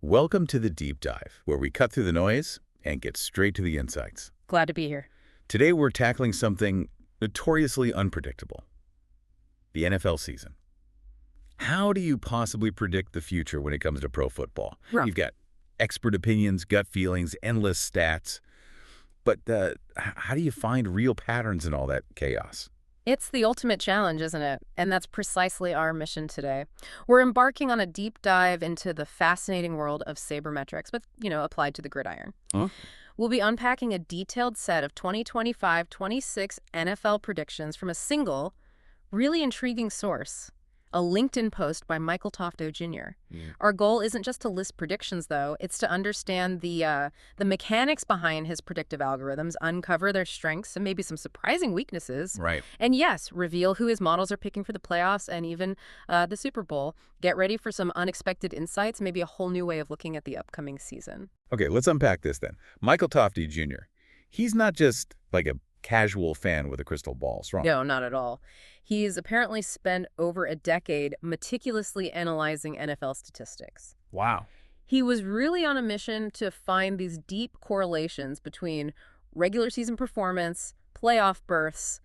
Welcome to the Deep Dive, where we cut through the noise and get straight to the insights. Glad to be here. Today we're tackling something notoriously unpredictable, the NFL season. How do you possibly predict the future when it comes to pro football? Rough. You've got expert opinions, gut feelings, endless stats, but how do you find real patterns in all that chaos? It's the ultimate challenge, isn't it? And that's precisely our mission today. We're embarking on a deep dive into the fascinating world of sabermetrics, but, applied to the gridiron. Huh? We'll be unpacking a detailed set of 2025-26 NFL predictions from a single, really intriguing source, a LinkedIn post by Tofte Jr. Our goal isn't just to list predictions, though. It's to understand the mechanics behind his predictive algorithms, uncover their strengths and maybe some surprising weaknesses. Right. And yes, reveal who his models are picking for the playoffs and even the Super Bowl. Get ready for some unexpected insights, maybe a whole new way of looking at the upcoming season. Okay, let's unpack this then. Tofte Jr., he's not just like a casual fan with a crystal ball. Strong. No, not at all. He's apparently spent over a decade meticulously analyzing NFL statistics. Wow. He was really on a mission to find these deep correlations between regular season performance, playoff berths,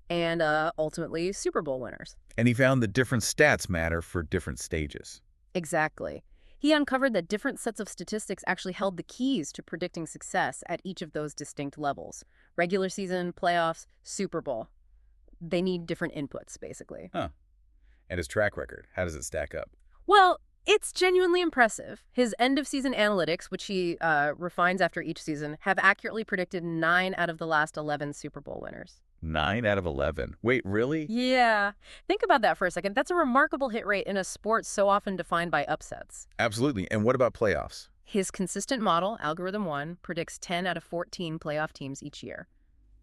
and ultimately Super Bowl winners. And he found that different stats matter for different stages. Exactly. He uncovered that different sets of statistics actually held the keys to predicting success at each of those distinct levels. Regular season, playoffs, Super Bowl. They need different inputs, basically. Huh. And his track record, how does it stack up? Well, it's genuinely impressive. His end-of-season analytics, which he refines after each season, have accurately predicted 9 out of the last 11 Super Bowl winners. 9 out of 11. Wait, really? Yeah. Think about that for a second. That's a remarkable hit rate in a sport so often defined by upsets. Absolutely. And what about playoffs? His consistent model, Algorithm 1, predicts 10 out of 14 playoff teams each year.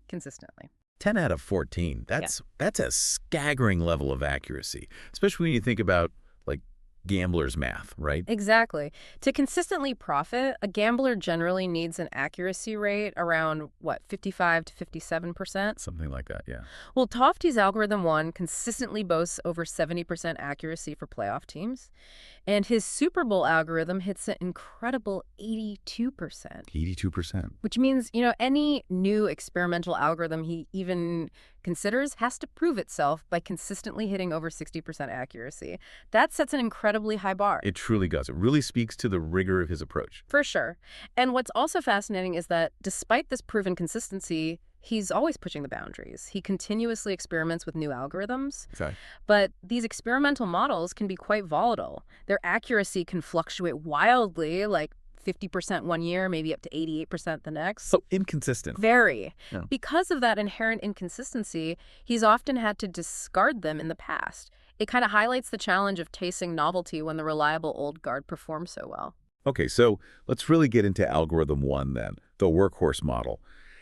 Consistently. 10 out of 14. That's a staggering level of accuracy, especially when you think about, like, gambler's math, right? Exactly. To consistently profit, a gambler generally needs an accuracy rate around, 55 to 57%? Something like that, yeah. Well, Tofte's Algorithm 1 consistently boasts over 70% accuracy for playoff teams, and his Super Bowl algorithm hits an incredible 82%. 82%. Which means, any new experimental algorithm he even considers has to prove itself by consistently hitting over 60% accuracy. That sets an incredibly high bar. It truly does. It really speaks to the rigor of his approach. For sure. And what's also fascinating is that despite this proven consistency, he's always pushing the boundaries. He continuously experiments with new algorithms. Okay. But these experimental models can be quite volatile. Their accuracy can fluctuate wildly, like 50% one year, maybe up to 88% the next. So inconsistent. Very. Yeah. Because of that inherent inconsistency, he's often had to discard them in the past. It kind of highlights the challenge of chasing novelty when the reliable old guard performs so well. Okay, so let's really get into Algorithm 1 then, the workhorse model.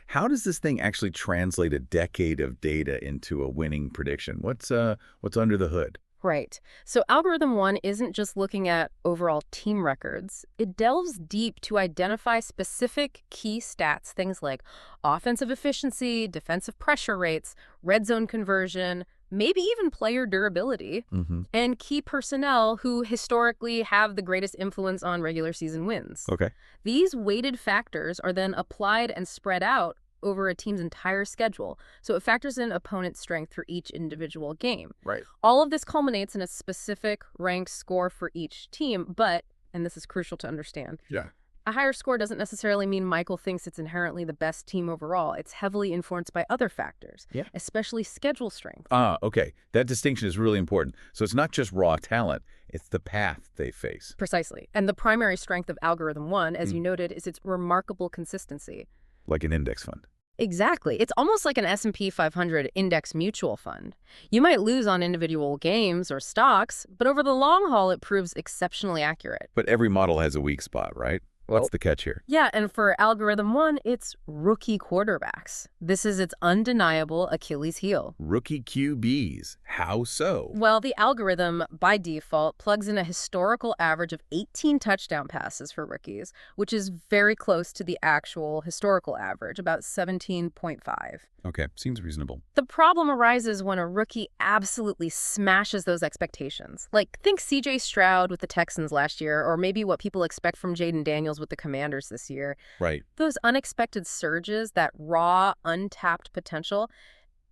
How does this thing actually translate a decade of data into a winning prediction? What's under the hood? Right. So Algorithm 1 isn't just looking at overall team records. It delves deep to identify specific key stats, things like offensive efficiency, defensive pressure rates, red zone conversion, maybe even player durability, and key personnel who historically have the greatest influence on regular season wins. Okay. These weighted factors are then applied and spread out over a team's entire schedule, so it factors in opponent strength for each individual game. Right. All of this culminates in a specific ranked score for each team, but, and this is crucial to understand, Yeah. a higher score doesn't necessarily mean Michael thinks it's inherently the best team overall. It's heavily influenced by other factors, especially schedule strength. Okay. That distinction is really important. So it's not just raw talent, it's the path they face. Precisely. And the primary strength of Algorithm 1, as you noted, is its remarkable consistency. Like an index fund. Exactly. It's almost like an S&P 500 index mutual fund. You might lose on individual games or stocks, but over the long haul, it proves exceptionally accurate. But every model has a weak spot, right? What's the catch here? Yeah, and for algorithm one, it's rookie quarterbacks. This is its undeniable Achilles heel. Rookie QBs. How so? Well, the algorithm, by default, plugs in a historical average of 18 touchdown passes for rookies, which is very close to the actual historical average, about 17.5. Okay, seems reasonable. The problem arises when a rookie absolutely smashes those expectations. Like, think C.J. Stroud with the Texans last year, or maybe what people expect from Jaden Daniels with the Commanders this year. Right. Those unexpected surges, that raw, untapped potential,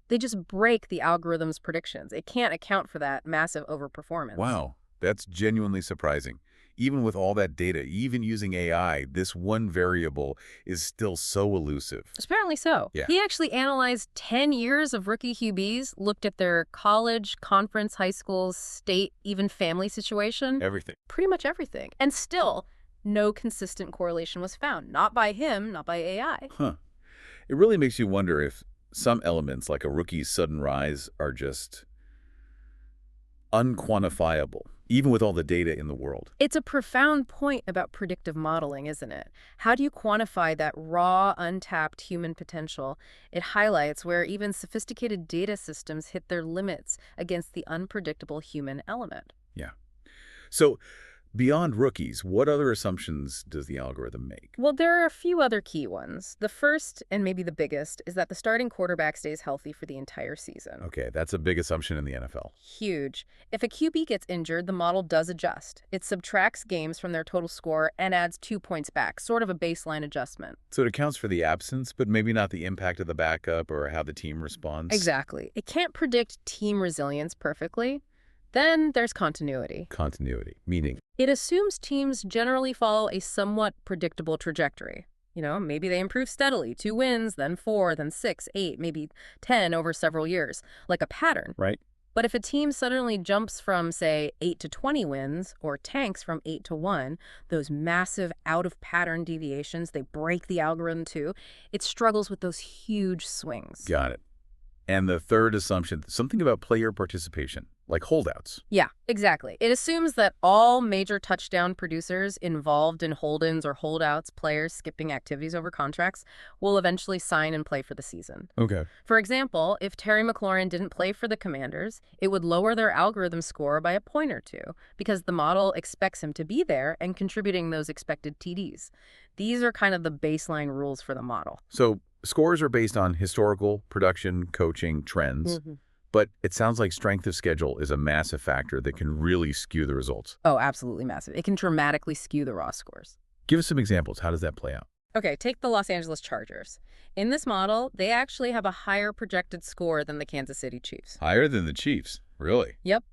they just break the algorithm's predictions. It can't account for that massive overperformance. Wow, that's genuinely surprising. Even with all that data, even using AI, this one variable is still so elusive. Apparently so. Yeah. He actually analyzed 10 years of rookie QBs, looked at their college, conference, high school, state, even family situation. Everything. Pretty much everything. And still, no consistent correlation was found. Not by him, not by AI. Huh. It really makes you wonder if some elements, like a rookie's sudden rise, are just unquantifiable, even with all the data in the world. It's a profound point about predictive modeling, isn't it? How do you quantify that raw, untapped human potential? It highlights where even sophisticated data systems hit their limits against the unpredictable human element. Yeah. So, beyond rookies, what other assumptions does the algorithm make? Well, there are a few other key ones. The first, and maybe the biggest, is that the starting quarterback stays healthy for the entire season. Okay, that's a big assumption in the NFL. Huge. If a QB gets injured, the model does adjust. It subtracts games from their total score and adds 2 points back, sort of a baseline adjustment. So it accounts for the absence, but maybe not the impact of the backup or how the team responds? Exactly. It can't predict team resilience perfectly. Then there's continuity. Continuity, meaning? It assumes teams generally follow a somewhat predictable trajectory. You know, maybe they improve steadily, 2 wins, then 4, then 6, 8, maybe 10 over several years, like a pattern. Right. But if a team suddenly jumps from, say, 8 to 20 wins, or tanks from 8 to 1, those massive out-of-pattern deviations, they break the algorithm too. It struggles with those huge swings. Got it. And the third assumption, something about player participation, like holdouts. Yeah, exactly. It assumes that all major touchdown producers involved in hold-ins or holdouts, players skipping activities over contracts, will eventually sign and play for the season. Okay. For example, if Terry McLaurin didn't play for the Commanders, it would lower their algorithm score by a point or two because the model expects him to be there and contributing those expected TDs. These are kind of the baseline rules for the model. So scores are based on historical, production, coaching, trends. But it sounds like strength of schedule is a massive factor that can really skew the results. Oh, absolutely massive. It can dramatically skew the raw scores. Give us some examples. How does that play out? Okay, take the Los Angeles Chargers. In this model, they actually have a higher projected score than the Kansas City Chiefs. Higher than the Chiefs. Really? Yep.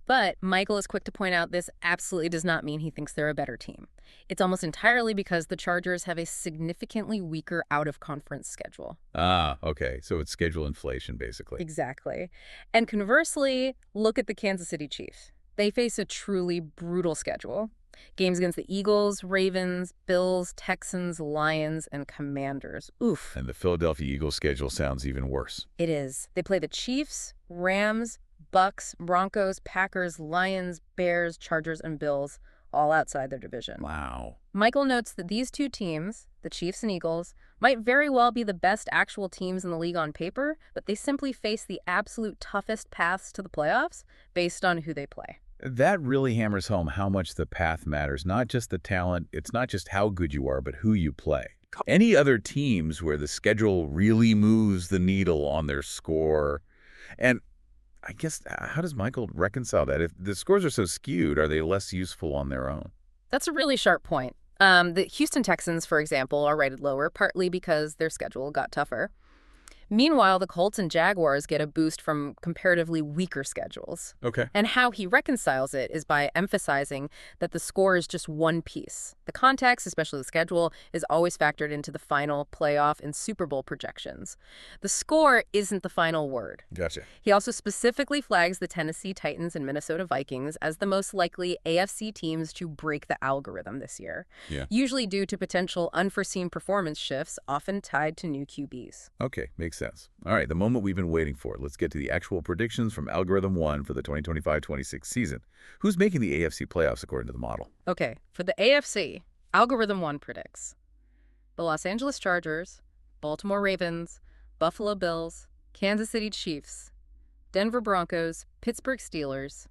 But Michael is quick to point out this absolutely does not mean he thinks they're a better team. It's almost entirely because the Chargers have a significantly weaker out-of-conference schedule. Ah, okay. So it's schedule inflation, basically. Exactly. And conversely, look at the Kansas City Chiefs. They face a truly brutal schedule. Games against the Eagles, Ravens, Bills, Texans, Lions, and Commanders. Oof. And the Philadelphia Eagles schedule sounds even worse. It is. They play the Chiefs, Rams, Bucks, Broncos, Packers, Lions, Bears, Chargers, and Bills, all outside their division. Wow. Michael notes that these two teams, the Chiefs and Eagles, might very well be the best actual teams in the league on paper, but they simply face the absolute toughest paths to the playoffs based on who they play. That really hammers home how much the path matters. Not just the talent, it's not just how good you are, but who you play. Any other teams where the schedule really moves the needle on their score? And I guess, how does Michael reconcile that? If the scores are so skewed, are they less useful on their own? That's a really sharp point. The Houston Texans, for example, are rated lower, partly because their schedule got tougher. Meanwhile, the Colts and Jaguars get a boost from comparatively weaker schedules. Okay. And how he reconciles it is by emphasizing that the score is just one piece. The context, especially the schedule, is always factored into the final playoff and Super Bowl projections. The score isn't the final word. Gotcha. He also specifically flags the Tennessee Titans and Minnesota Vikings as the most likely AFC teams to break the algorithm this year, usually due to potential unforeseen performance shifts, often tied to new QBs. Okay, makes sense. All right, the moment we've been waiting for. Let's get to the actual predictions from Algorithm 1 for the 2025-26 season. Who's making the AFC playoffs according to the model? Okay, for the AFC, Algorithm 1 predicts the Los Angeles Chargers, Baltimore Ravens, Buffalo Bills, Kansas City Chiefs, Denver Broncos, Pittsburgh Steelers,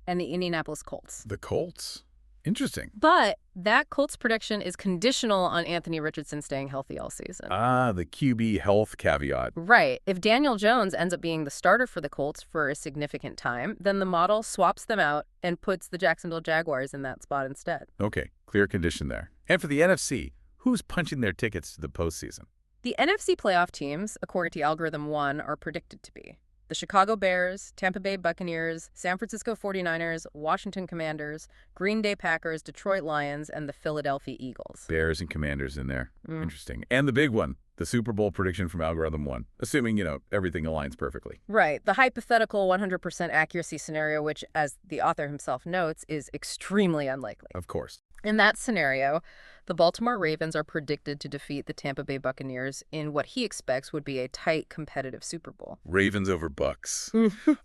and the Indianapolis Colts. The Colts? Interesting. But that Colts prediction is conditional on Anthony Richardson staying healthy all season. Ah, the QB health caveat. Right. If Daniel Jones ends up being the starter for the Colts for a significant time, then the model swaps them out and puts the Jacksonville Jaguars in that spot instead. Okay, clear condition there. And for the NFC, who's punching their tickets to the postseason? The NFC playoff teams, according to Algorithm 1, are predicted to be the Chicago Bears, Tampa Bay Buccaneers, San Francisco 49ers, Washington Commanders, Green Bay Packers, Detroit Lions, and the Philadelphia Eagles. Bears and Commanders in there. Interesting. And the big one, the Super Bowl prediction from Algorithm 1, assuming, everything aligns perfectly. Right. The hypothetical 100% accuracy scenario, which, as the author himself notes, is extremely unlikely. Of course. In that scenario, the Baltimore Ravens are predicted to defeat the Tampa Bay Buccaneers in what he expects would be a tight, competitive Super Bowl. Ravens over Bucks.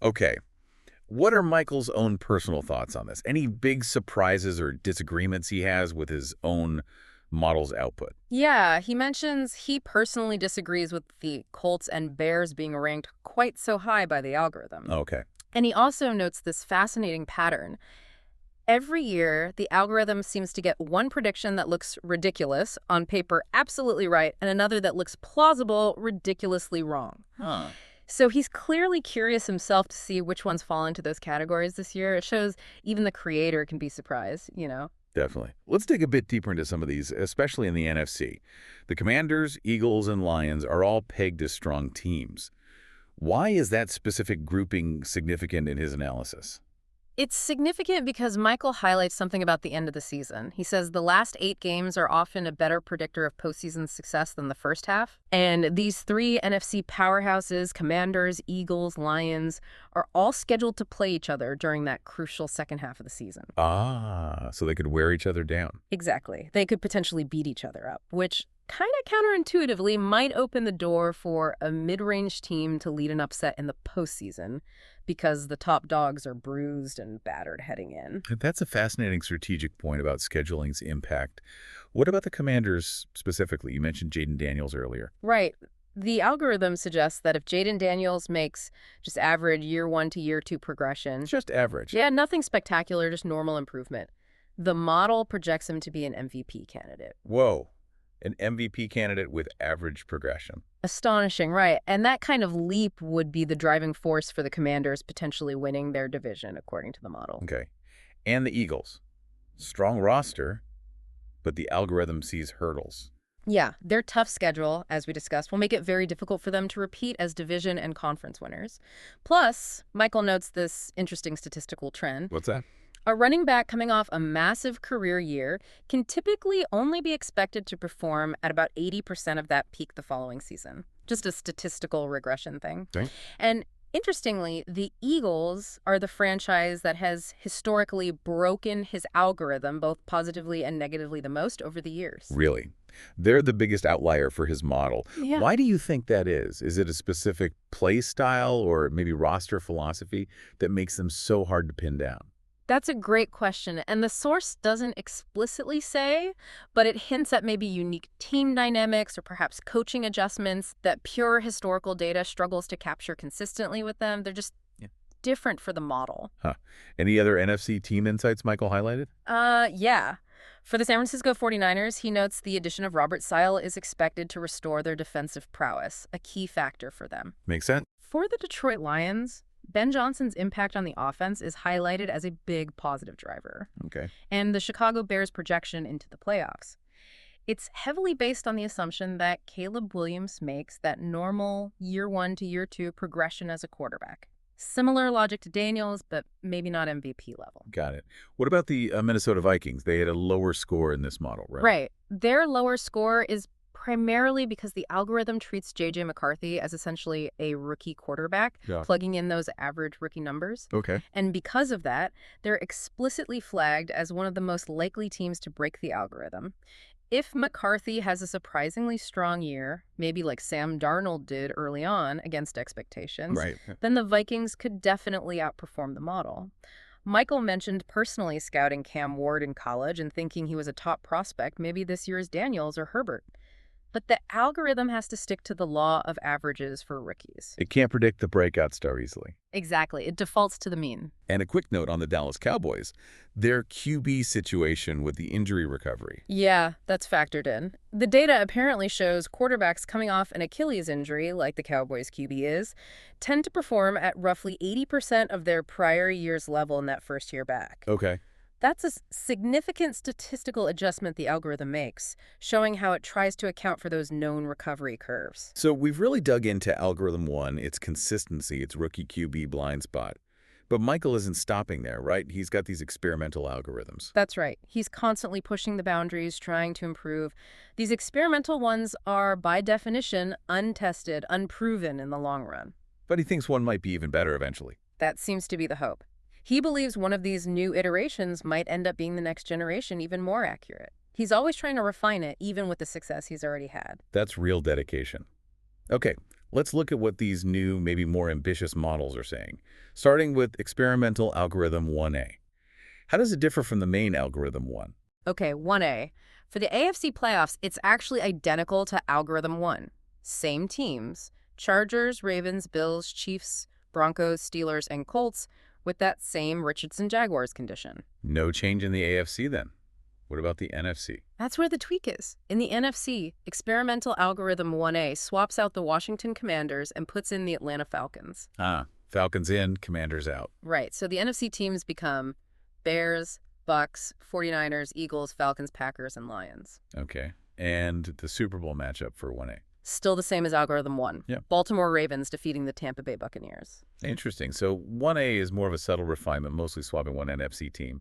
Okay. What are Michael's own personal thoughts on this? Any big surprises or disagreements he has with his own model's output? Yeah, he mentions he personally disagrees with the Colts and Bears being ranked quite so high by the algorithm. Okay. And he also notes this fascinating pattern. Every year, the algorithm seems to get one prediction that looks ridiculous, on paper absolutely right, and another that looks plausible, ridiculously wrong. Huh. So he's clearly curious himself to see which ones fall into those categories this year. It shows even the creator can be surprised, Definitely. Let's dig a bit deeper into some of these, especially in the NFC. The Commanders, Eagles, and Lions are all pegged as strong teams. Why is that specific grouping significant in his analysis? It's significant because Michael highlights something about the end of the season. He says the last 8 games are often a better predictor of postseason success than the first half. And these 3 NFC powerhouses, Commanders, Eagles, Lions, are all scheduled to play each other during that crucial second half of the season. Ah, so they could wear each other down. Exactly. They could potentially beat each other up, which kind of counterintuitively might open the door for a mid-range team to lead an upset in the postseason, because the top dogs are bruised and battered heading in. That's a fascinating strategic point about scheduling's impact. What about the Commanders specifically? You mentioned Jaden Daniels earlier. Right. The algorithm suggests that if Jaden Daniels makes just average year 1 to year 2 progression... Just average. Yeah, nothing spectacular, just normal improvement. The model projects him to be an MVP candidate. Whoa. An MVP candidate with average progression. Astonishing, right? And that kind of leap would be the driving force for the Commanders potentially winning their division, according to the model. Okay. And the Eagles. Strong roster, but the algorithm sees hurdles. Yeah, their tough schedule, as we discussed, will make it very difficult for them to repeat as division and conference winners. Plus, Michael notes this interesting statistical trend. What's that? A running back coming off a massive career year can typically only be expected to perform at about 80% of that peak the following season. Just a statistical regression thing. Okay. And interestingly, the Eagles are the franchise that has historically broken his algorithm, both positively and negatively, the most over the years. Really? They're the biggest outlier for his model. Yeah. Why do you think that is? Is it a specific play style or maybe roster philosophy that makes them so hard to pin down? That's a great question, and the source doesn't explicitly say, but it hints at maybe unique team dynamics or perhaps coaching adjustments that pure historical data struggles to capture consistently with them. They're just different for the model. Huh. Any other NFC team insights Michael highlighted? Yeah. For the San Francisco 49ers, he notes the addition of Robert Sile is expected to restore their defensive prowess, a key factor for them. Makes sense. For the Detroit Lions, Ben Johnson's impact on the offense is highlighted as a big positive driver. Okay. And the Chicago Bears' projection into the playoffs. It's heavily based on the assumption that Caleb Williams makes that normal year 1 to year 2 progression as a quarterback. Similar logic to Daniels, but maybe not MVP level. Got it. What about the Minnesota Vikings? They had a lower score in this model, right? Right. Their lower score is primarily because the algorithm treats J.J. McCarthy as essentially a rookie quarterback, plugging in those average rookie numbers. Okay. And because of that, they're explicitly flagged as one of the most likely teams to break the algorithm. If McCarthy has a surprisingly strong year, maybe like Sam Darnold did early on against expectations, Right. then the Vikings could definitely outperform the model. Michael mentioned personally scouting Cam Ward in college and thinking he was a top prospect, maybe this year's Daniels or Herbert. But the algorithm has to stick to the law of averages for rookies. It can't predict the breakout star easily. Exactly. It defaults to the mean. And a quick note on the Dallas Cowboys, their QB situation with the injury recovery. Yeah, that's factored in. The data apparently shows quarterbacks coming off an Achilles injury, like the Cowboys QB is, tend to perform at roughly 80% of their prior year's level in that first year back. Okay. That's a significant statistical adjustment the algorithm makes, showing how it tries to account for those known recovery curves. So we've really dug into Algorithm 1, its consistency, its rookie QB blind spot. But Michael isn't stopping there, right? He's got these experimental algorithms. That's right. He's constantly pushing the boundaries, trying to improve. These experimental ones are, by definition, untested, unproven in the long run. But he thinks one might be even better eventually. That seems to be the hope. He believes one of these new iterations might end up being the next generation even more accurate. He's always trying to refine it, even with the success he's already had. That's real dedication. Okay, let's look at what these new, maybe more ambitious models are saying, starting with experimental algorithm 1A. How does it differ from the main algorithm 1? Okay, 1A. For the AFC playoffs, it's actually identical to algorithm 1. Same teams: Chargers, Ravens, Bills, Chiefs, Broncos, Steelers, and Colts, with that same Richardson-Jaguars condition. No change in the AFC then. What about the NFC? That's where the tweak is. In the NFC, experimental algorithm 1A swaps out the Washington Commanders and puts in the Atlanta Falcons. Falcons in, Commanders out. Right, so the NFC teams become Bears, Bucks, 49ers, Eagles, Falcons, Packers, and Lions. Okay, and the Super Bowl matchup for 1A? Still the same as algorithm 1. Yeah. Baltimore Ravens defeating the Tampa Bay Buccaneers. Interesting. So 1A is more of a subtle refinement, mostly swapping one NFC team.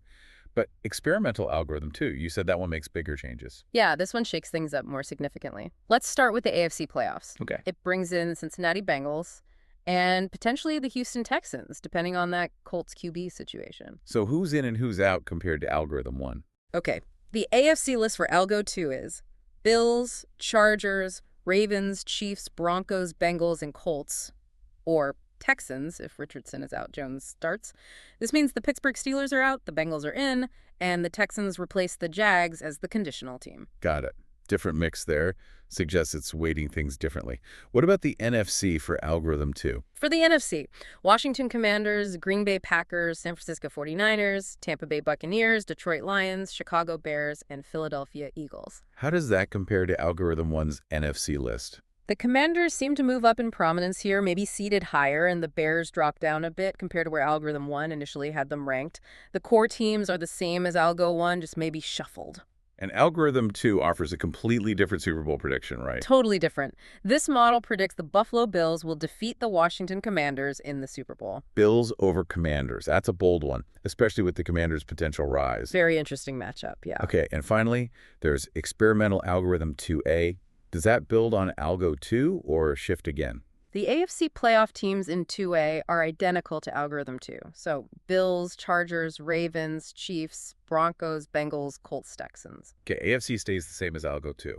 But experimental algorithm 2, you said that one makes bigger changes. Yeah, this one shakes things up more significantly. Let's start with the AFC playoffs. Okay. It brings in Cincinnati Bengals and potentially the Houston Texans, depending on that Colts QB situation. So who's in and who's out compared to algorithm 1? Okay, the AFC list for Algo 2 is Bills, Chargers, Ravens, Chiefs, Broncos, Bengals, and Colts, or Texans if Richardson is out, Jones starts. This means the Pittsburgh Steelers are out, the Bengals are in, and the Texans replace the Jags as the conditional team. Got it. Different mix there. Suggests it's weighting things differently. What about the NFC for algorithm 2? For the NFC, Washington Commanders, Green Bay Packers, San Francisco 49ers, Tampa Bay Buccaneers, Detroit Lions, Chicago Bears, and Philadelphia Eagles. How does that compare to algorithm 1's NFC list? The Commanders seem to move up in prominence here, maybe seated higher, and the Bears drop down a bit compared to where Algorithm 1 initially had them ranked. The core teams are the same as Algo 1, just maybe shuffled. And algorithm 2 offers a completely different Super Bowl prediction, right? Totally different. This model predicts the Buffalo Bills will defeat the Washington Commanders in the Super Bowl. Bills over Commanders. That's a bold one, especially with the Commanders' potential rise. Very interesting matchup, yeah. Okay, and finally, there's experimental algorithm 2A. Does that build on Algo 2 or shift again? The AFC playoff teams in 2A are identical to Algorithm 2. So Bills, Chargers, Ravens, Chiefs, Broncos, Bengals, Colts, Texans. Okay, AFC stays the same as Algo 2.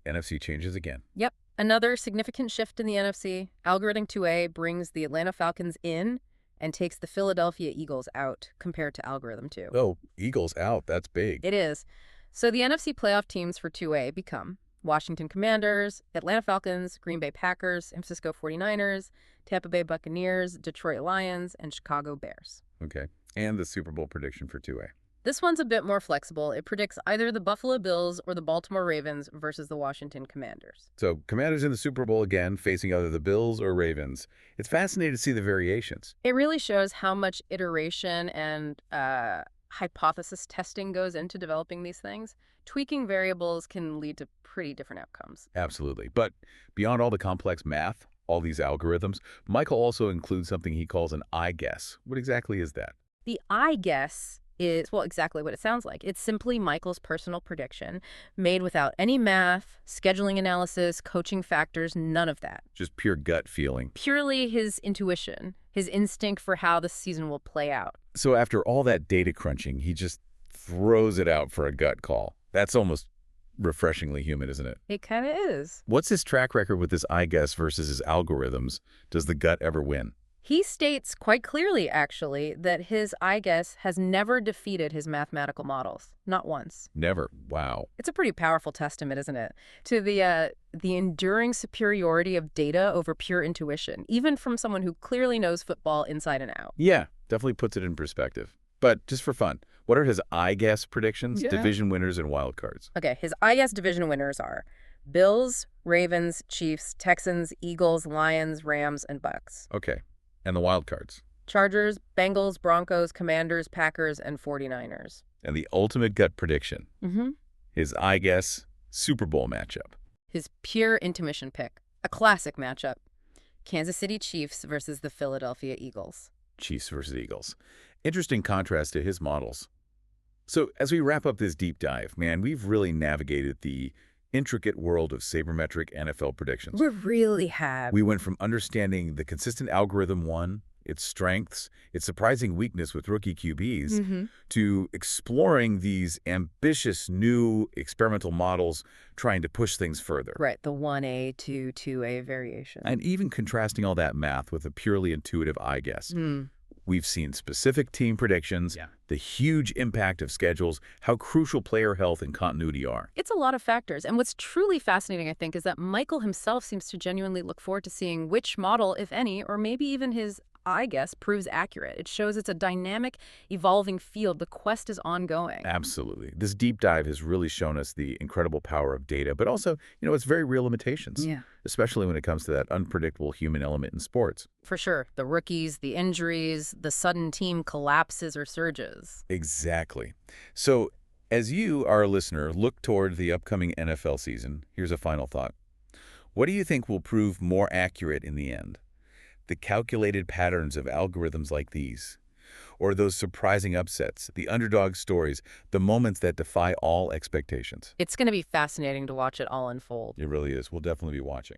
NFC changes again. Yep. Another significant shift in the NFC. Algorithm 2A brings the Atlanta Falcons in and takes the Philadelphia Eagles out compared to Algorithm 2. Oh, Eagles out. That's big. It is. So the NFC playoff teams for 2A become Washington Commanders, Atlanta Falcons, Green Bay Packers, San Francisco 49ers, Tampa Bay Buccaneers, Detroit Lions, and Chicago Bears. Okay. And the Super Bowl prediction for 2A. This one's a bit more flexible. It predicts either the Buffalo Bills or the Baltimore Ravens versus the Washington Commanders. So Commanders in the Super Bowl again, facing either the Bills or Ravens. It's fascinating to see the variations. It really shows how much iteration and hypothesis testing goes into developing these things. Tweaking variables can lead to pretty different outcomes. Absolutely. But beyond all the complex math, all these algorithms, Michael also includes something he calls an I guess. What exactly is that? The I guess is, well, exactly what it sounds like. It's simply Michael's personal prediction, made without any math, scheduling analysis, coaching factors, none of that. Just pure gut feeling. Purely his intuition, his instinct for how the season will play out. So after all that data crunching, he just throws it out for a gut call. That's almost refreshingly human, isn't it? It kind of is. What's his track record with this I guess versus his algorithms? Does the gut ever win? He states quite clearly, actually, that his eye guess has never defeated his mathematical models. Not once. Never. Wow. It's a pretty powerful testament, isn't it, to the enduring superiority of data over pure intuition, even from someone who clearly knows football inside and out. Yeah, definitely puts it in perspective. But just for fun, what are his I guess predictions, Yeah. division winners, and wild cards? Okay, his eye guess division winners are Bills, Ravens, Chiefs, Texans, Eagles, Lions, Rams, and Bucks. Okay. And the wild cards? Chargers, Bengals, Broncos, Commanders, Packers, and 49ers. And the ultimate gut prediction? Mm-hmm. His I guess Super Bowl matchup. His pure intuition pick. A classic matchup. Kansas City Chiefs versus the Philadelphia Eagles. Chiefs versus Eagles. Interesting contrast to his models. So as we wrap up this deep dive, man, we've really navigated the intricate world of sabermetric NFL predictions. We really have. We went from understanding the consistent algorithm one, its strengths, its surprising weakness with rookie QBs, to exploring these ambitious new experimental models trying to push things further. Right, the 1A to 2A variation. And even contrasting all that math with a purely intuitive eye guess. We've seen specific team predictions, the huge impact of schedules, how crucial player health and continuity are. It's a lot of factors. And what's truly fascinating, I think, is that Michael himself seems to genuinely look forward to seeing which model, if any, or maybe even his eye guess, proves accurate. It shows it's a dynamic, evolving field. The quest is ongoing. Absolutely. This deep dive has really shown us the incredible power of data, but also, its very real limitations, especially when it comes to that unpredictable human element in sports. For sure. The rookies, the injuries, the sudden team collapses or surges. Exactly. So as you, our listener, look toward the upcoming NFL season, here's a final thought. What do you think will prove more accurate in the end? The calculated patterns of algorithms like these, or those surprising upsets, the underdog stories, the moments that defy all expectations? It's going to be fascinating to watch it all unfold. It really is. We'll definitely be watching.